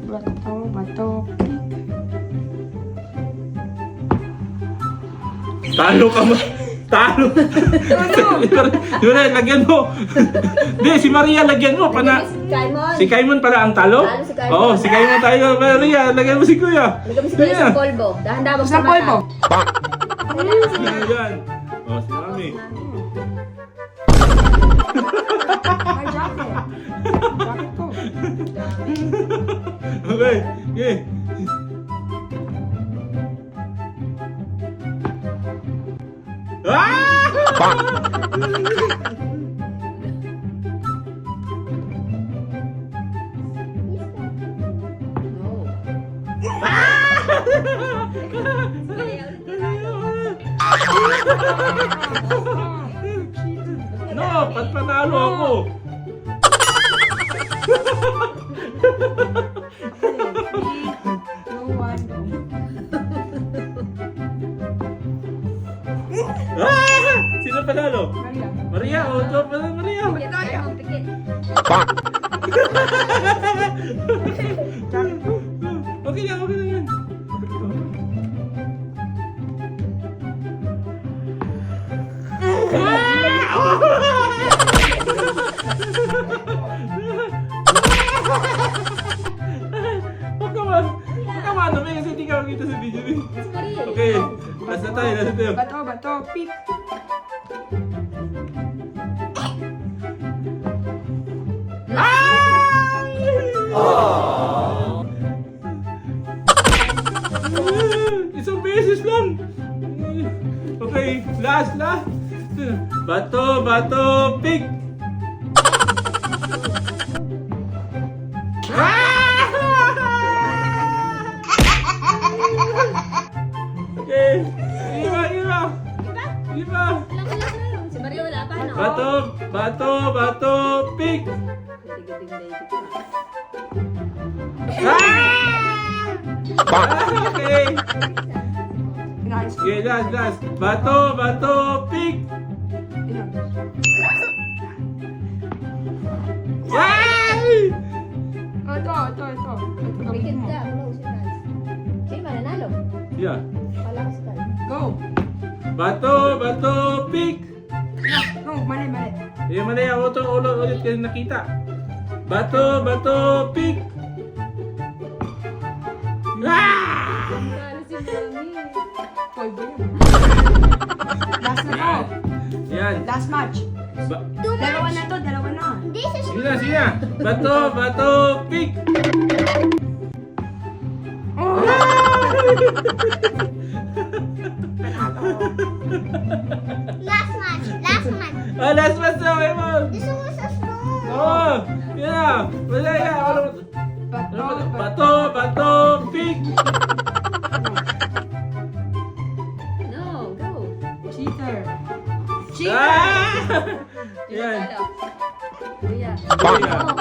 Bato. Talo ka mo. Talo. Yun, lagyan mo. Hindi, si Maria lagyan mo. Si Kaimon pala ang talo? Talo si Kaimon. Oo, si Kaimon tayo. Maria, lagyan mo si Kuya. Lagyan mo si Kuya sa polvo. Dahan-dahan Sa polvo. Yan. Oh, si Mami. Ay, jacket. Jacket ko. Okay. Okay. No, panalo ako. No one. Sino panalo? Maria. Maria, o ito pala Maria. Okay lang, okay lang yan. Huwag ka manami kasi hindi ka makita sa video eh. Okay, last na tayo. Bato. Pick. Isang beses lang. Okay, last. Bato, pick. Okay, iba. Si Mario wala pa, no? Bato, pick. Okay. Nice. Okay, last. Bato, pick. Ito. Bigyan ka. Sino mananalo? Yeah. Palakas ka. Go. Bato, pick. No, mali. Mali ako ulit kasi nakita. Bato, pick. Mananalo si Mami. Polvo yan. Last na to. Yan. Last match. Dalawa na. Sige na. Bato, pick. Oh! Last match. Last match na kayo mo. This one was a snow. Oo. Yan. Wala yan. Bato, pick. No, go. Cheater. Yan. Kuya. Kuya.